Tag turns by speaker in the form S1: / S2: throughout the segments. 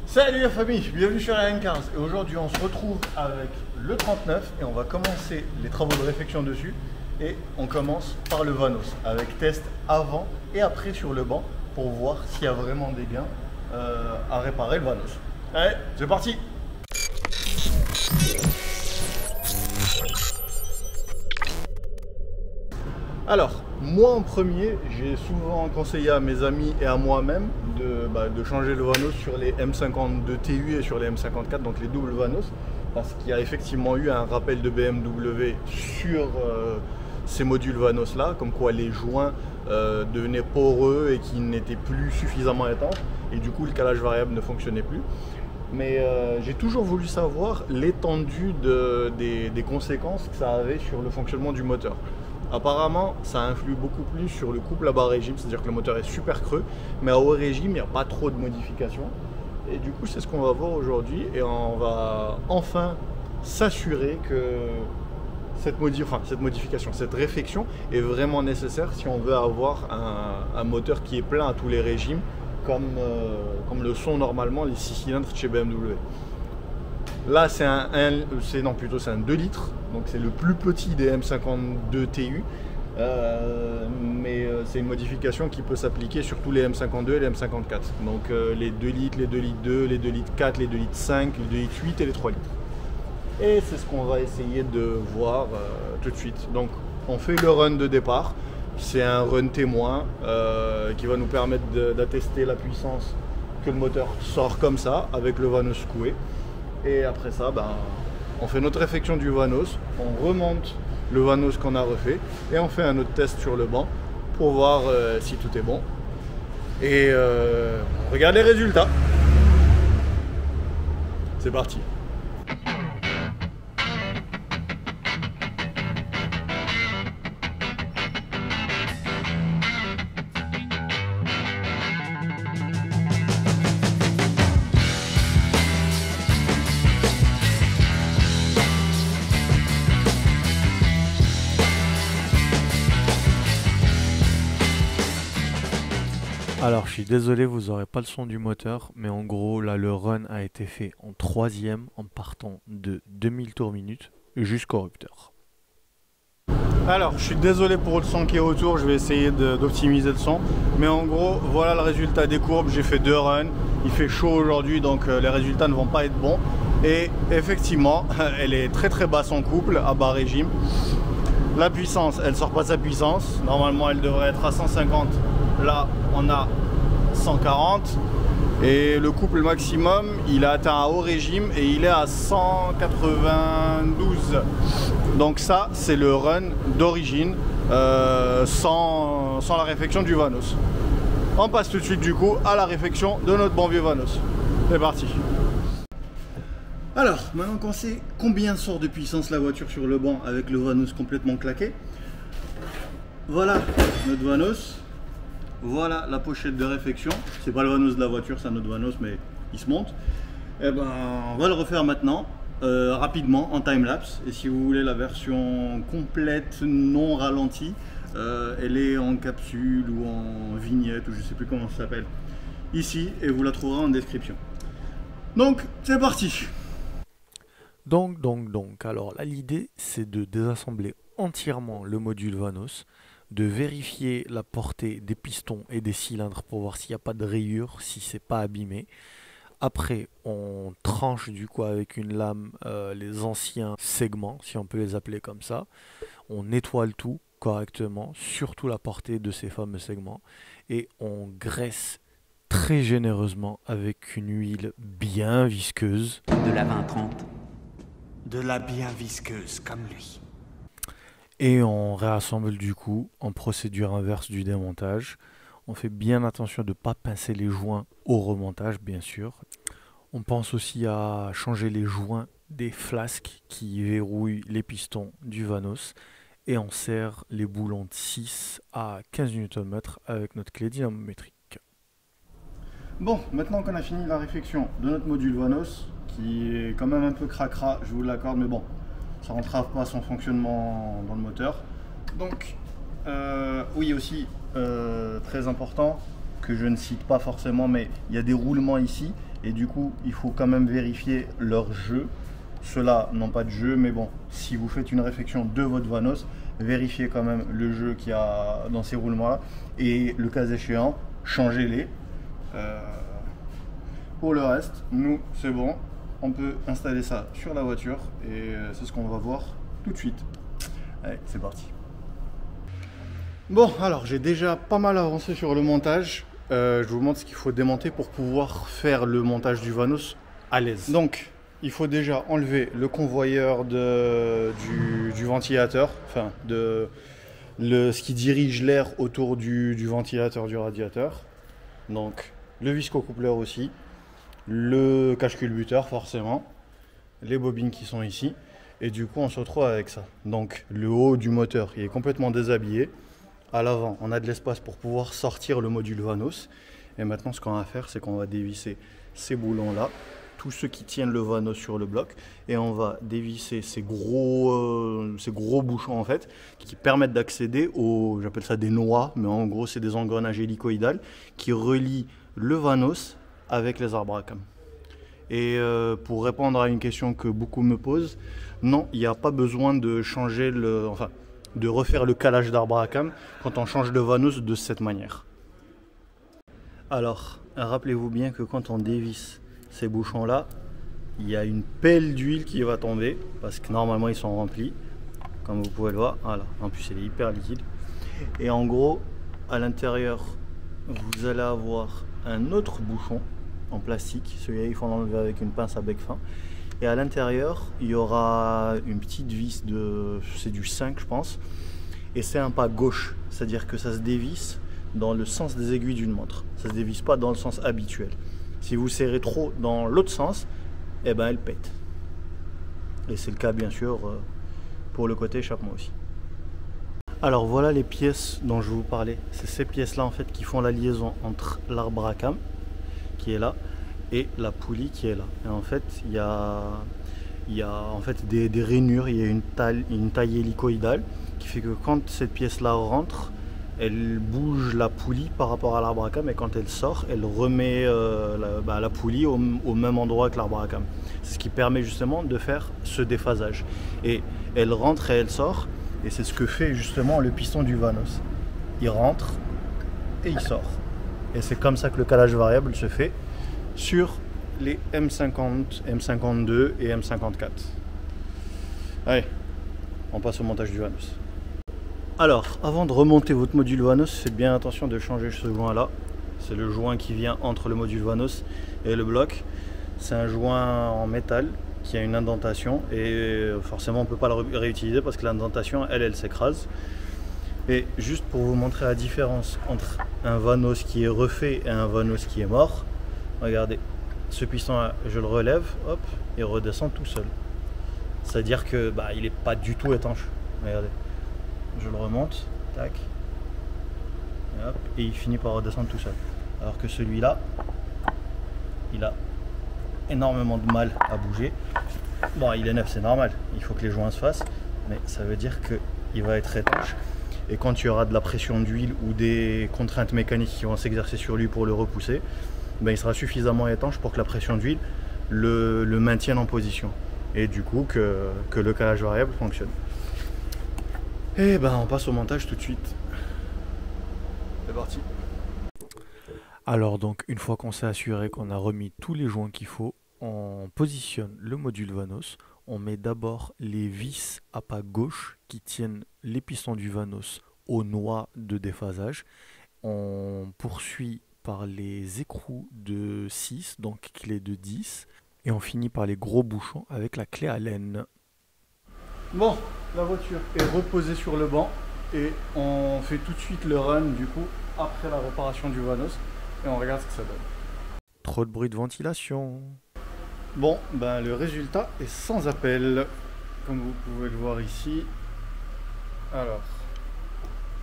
S1: Salut la famille, bienvenue sur Ryan Cars. Et aujourd'hui on se retrouve avec le 39 et on va commencer les travaux de réfection dessus. Et on commence par le Vanos avec test avant et après sur le banc pour voir s'il y a vraiment des gains à réparer le Vanos. Allez, c'est parti! Alors, moi en premier, j'ai souvent conseillé à mes amis et à moi-même de changer le Vanos sur les M52 TU et sur les M54, donc les doubles Vanos, parce qu'il y a effectivement eu un rappel de BMW sur ces modules Vanos là, comme quoi les joints devenaient poreux et qu'ils n'étaient plus suffisamment étanches, et du coup le calage variable ne fonctionnait plus. Mais j'ai toujours voulu savoir l'étendue des conséquences que ça avait sur le fonctionnement du moteur. Apparemment, ça influe beaucoup plus sur le couple à bas régime, c'est-à-dire que le moteur est super creux, mais à haut régime, il n'y a pas trop de modifications. Et du coup, c'est ce qu'on va voir aujourd'hui, et on va enfin s'assurer que cette modification, cette réfection est vraiment nécessaire si on veut avoir un moteur qui est plein à tous les régimes, comme le sont normalement les 6 cylindres de chez BMW. Là, c'est un 2 litres, donc c'est le plus petit des M52 TU, mais c'est une modification qui peut s'appliquer sur tous les M52 et les M54. Donc les 2 litres, les 2 litres 2, les 2 litres 4, les 2 litres 5, les 2 litres 8 et les 3 litres. Et c'est ce qu'on va essayer de voir tout de suite. Donc on fait le run de départ, c'est un run témoin qui va nous permettre d'attester la puissance que le moteur sort comme ça, avec le Vanos secoué. Et après ça, on fait notre réfection du Vanos, on remonte le Vanos qu'on a refait et on fait un autre test sur le banc pour voir si tout est bon. Et on regarde les résultats. C'est parti.
S2: Alors, je suis désolé, vous n'aurez pas le son du moteur, mais en gros, là, le run a été fait en 3e en partant de 2000 tours minute jusqu'au rupteur.
S1: Alors, je suis désolé pour le son qui est autour, je vais essayer d'optimiser le son. Mais en gros, voilà le résultat des courbes. J'ai fait 2 runs, il fait chaud aujourd'hui, donc les résultats ne vont pas être bons. Et effectivement, elle est très très basse en couple, à bas régime. La puissance, elle sort pas sa puissance. Normalement, elle devrait être à 150. Là, on a 140. Et le couple maximum, il a atteint à haut régime et il est à 192. Donc ça, c'est le run d'origine sans la réfection du Vanos. On passe tout de suite du coup à la réfection de notre bon vieux Vanos. C'est parti. Alors, maintenant qu'on sait combien sort de puissance la voiture sur le banc avec le Vanos complètement claqué, voilà notre Vanos. Voilà la pochette de réfection. C'est pas le Vanos de la voiture, c'est un autre Vanos, mais il se monte. Et on va le refaire maintenant, rapidement, en time-lapse. Et si vous voulez la version complète, non ralentie, elle est en capsule ou en vignette, ou je sais plus comment ça s'appelle, ici, et vous la trouverez en description. Donc, c'est parti.
S2: Donc, alors là, l'idée, c'est de désassembler entièrement le module Vanos, de vérifier la portée des pistons et des cylindres pour voir s'il n'y a pas de rayures, si c'est pas abîmé. Après, on tranche du coup avec une lame les anciens segments, si on peut les appeler comme ça. On nettoie le tout correctement, surtout la portée de ces fameux segments, et on graisse très généreusement avec une huile bien visqueuse.
S3: De la 20-30. De la bien visqueuse comme lui.
S2: Et on réassemble du coup en procédure inverse du démontage. On fait bien attention de ne pas pincer les joints au remontage, bien sûr. On pense aussi à changer les joints des flasques qui verrouillent les pistons du Vanos. Et on serre les boulons de 6 à 15 Nm avec notre clé dynamométrique.
S1: Bon, maintenant qu'on a fini la réfection de notre module Vanos, qui est quand même un peu cracra, je vous l'accorde, mais bon, ça n'entrave pas son fonctionnement dans le moteur. Donc, oui aussi, très important, que je ne cite pas forcément, mais il y a des roulements ici, Et du coup, il faut quand même vérifier leur jeu. Ceux-là n'ont pas de jeu, mais bon, si vous faites une réfection de votre Vanos, vérifiez quand même le jeu qu'il y a dans ces roulements-là. Et le cas échéant, changez-les. Pour le reste, nous, c'est bon. On peut installer ça sur la voiture et c'est ce qu'on va voir tout de suite. Allez, c'est parti. Bon, alors j'ai déjà pas mal avancé sur le montage. Je vous montre ce qu'il faut démonter pour pouvoir faire le montage du Vanos à l'aise. Donc, il faut déjà enlever le convoyeur du ventilateur, enfin ce qui dirige l'air autour du ventilateur du radiateur. Donc, le viscocoupleur aussi, le cache-culbuteur forcément, les bobines qui sont ici. Et du coup, on se retrouve avec ça. Donc, le haut du moteur, il est complètement déshabillé. À l'avant, on a de l'espace pour pouvoir sortir le module Vanos. Et maintenant, ce qu'on va faire, c'est qu'on va dévisser ces boulons-là, tous ceux qui tiennent le Vanos sur le bloc. Et on va dévisser ces gros bouchons, en fait, qui permettent d'accéder aux, j'appelle ça des noix, mais en gros, c'est des engrenages hélicoïdales qui relient le Vanos avec les arbres à cam. Et pour répondre à une question que beaucoup me posent, non, il n'y a pas besoin de changer de refaire le calage d'arbre à cam quand on change de Vanos de cette manière. Alors, rappelez-vous bien que quand on dévisse ces bouchons-là, il y a une pelle d'huile qui va tomber parce que normalement ils sont remplis, comme vous pouvez le voir. Voilà, en plus il est hyper liquide. Et en gros, à l'intérieur, vous allez avoir un autre bouchon en plastique. Celui-là, il faut l'enlever avec une pince à bec fin. Et à l'intérieur, il y aura une petite vis c'est du 5 je pense. Et c'est un pas gauche, c'est-à-dire que ça se dévisse dans le sens des aiguilles d'une montre. Ça se dévisse pas dans le sens habituel. Si vous serrez trop dans l'autre sens, eh ben elle pète. Et c'est le cas bien sûr pour le côté échappement aussi. Alors voilà les pièces dont je vous parlais. C'est ces pièces-là en fait qui font la liaison entre l'arbre à cam qui est là et la poulie qui est là. Et en fait, il y a en fait des rainures, il y a une taille hélicoïdale qui fait que quand cette pièce-là rentre, elle bouge la poulie par rapport à l'arbre à cam et quand elle sort, elle remet la poulie au même endroit que l'arbre à cam. C'est ce qui permet justement de faire ce déphasage. Et elle rentre et elle sort et c'est ce que fait justement le piston du Vanos. Il rentre et il sort. Et c'est comme ça que le calage variable se fait sur les M50, M52 et M54. Allez, on passe au montage du Vanos. Alors, avant de remonter votre module Vanos, faites bien attention de changer ce joint là. C'est le joint qui vient entre le module Vanos et le bloc. C'est un joint en métal qui a une indentation et forcément on ne peut pas le réutiliser parce que l'indentation, elle s'écrase. Et juste pour vous montrer la différence entre un Vanos qui est refait et un Vanos qui est mort, regardez, ce piston là, je le relève, hop, il redescend tout seul. C'est-à-dire que il n'est pas du tout étanche. Regardez, je le remonte, tac, et hop, et il finit par redescendre tout seul. Alors que celui-là, il a énormément de mal à bouger. Bon, il est neuf, c'est normal, il faut que les joints se fassent, mais ça veut dire qu'il va être étanche. Et quand il y aura de la pression d'huile ou des contraintes mécaniques qui vont s'exercer sur lui pour le repousser, il sera suffisamment étanche pour que la pression d'huile le maintienne en position. Et du coup que le calage variable fonctionne. Et on passe au montage tout de suite. C'est parti.
S2: Alors donc une fois qu'on s'est assuré qu'on a remis tous les joints qu'il faut, on positionne le module Vanos. On met d'abord les vis à pas gauche qui tiennent les pistons du Vanos aux noix de déphasage. On poursuit par les écrous de 6, donc clé de 10. Et on finit par les gros bouchons avec la clé Allen.
S1: Bon, la voiture est reposée sur le banc et on fait tout de suite le run du coup après la réparation du Vanos et on regarde ce que ça donne.
S2: Trop de bruit de ventilation.
S1: Bon, le résultat est sans appel, comme vous pouvez le voir ici. Alors,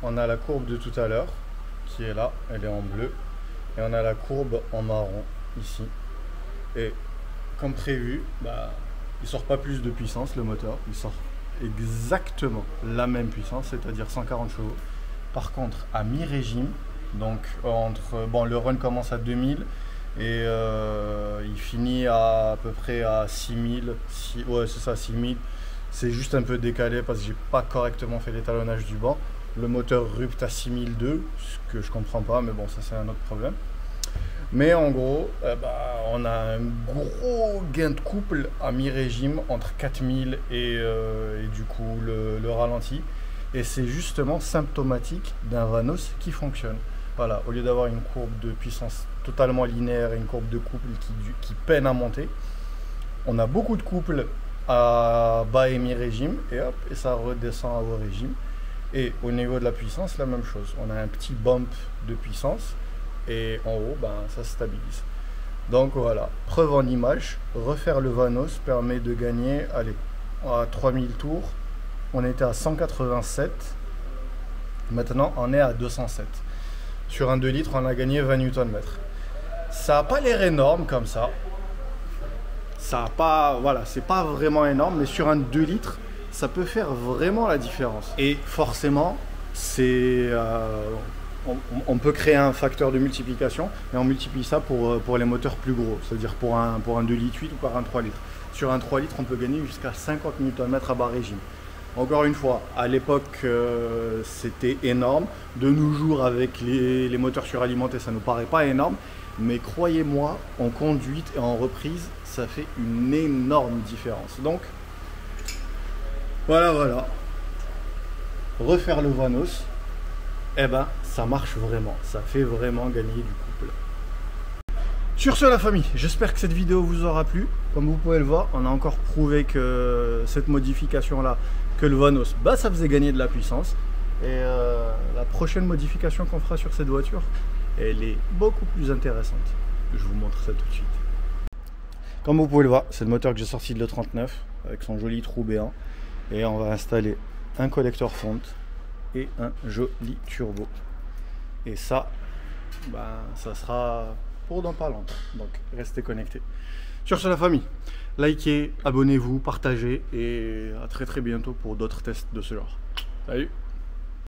S1: on a la courbe de tout à l'heure, qui est là, elle est en bleu. Et on a la courbe en marron, ici. Et comme prévu, il sort pas plus de puissance, le moteur. Il sort exactement la même puissance, c'est-à-dire 140 chevaux. Par contre, à mi-régime, donc le run commence à 2000, Et il finit à peu près à 6000. Ouais, c'est ça, 6000. C'est juste un peu décalé parce que j'ai pas correctement fait l'étalonnage du banc. Le moteur rupt à 6002, ce que je comprends pas, mais bon, ça c'est un autre problème. Mais en gros, on a un gros gain de couple à mi-régime entre 4000 et du coup le ralenti. Et c'est justement symptomatique d'un Vanos qui fonctionne. Voilà, au lieu d'avoir une courbe de puissance totalement linéaire et une courbe de couple qui peine à monter, on a beaucoup de couples à bas et mi-régime et hop, et ça redescend à haut régime. Et au niveau de la puissance, la même chose. On a un petit bump de puissance et en haut, ça se stabilise. Donc voilà, preuve en image, refaire le Vanos permet de gagner, allez, à 3000 tours, on était à 187, maintenant on est à 207. Sur un 2 litres, on a gagné 20 Nm. Ça n'a pas l'air énorme comme ça. Ça a pas, voilà, c'est pas vraiment énorme, mais sur un 2 litres, ça peut faire vraiment la différence. Et forcément, c'est, on peut créer un facteur de multiplication, et on multiplie ça pour les moteurs plus gros, c'est-à-dire pour un 2 litres 8 ou par un 3 litres. Sur un 3 litres, on peut gagner jusqu'à 50 Nm à bas régime. Encore une fois, à l'époque, c'était énorme. De nos jours, avec les moteurs suralimentés, ça ne nous paraît pas énorme. Mais croyez-moi, en conduite et en reprise, ça fait une énorme différence. Donc, voilà. Refaire le Vanos, ça marche vraiment. Ça fait vraiment gagner du couple. Sur ce, la famille, j'espère que cette vidéo vous aura plu. Comme vous pouvez le voir, on a encore prouvé que cette modification-là, que le Vanos, ça faisait gagner de la puissance. Et la prochaine modification qu'on fera sur cette voiture, elle est beaucoup plus intéressante. Je vous montre ça tout de suite. Comme vous pouvez le voir, c'est le moteur que j'ai sorti de l'E39 avec son joli trou béant. Et on va installer un collecteur fonte et un joli turbo. Et ça, ça sera pour dans pas longtemps. Donc restez connectés. Sur ce, la famille, likez, abonnez-vous, partagez et à très bientôt pour d'autres tests de ce genre. Salut!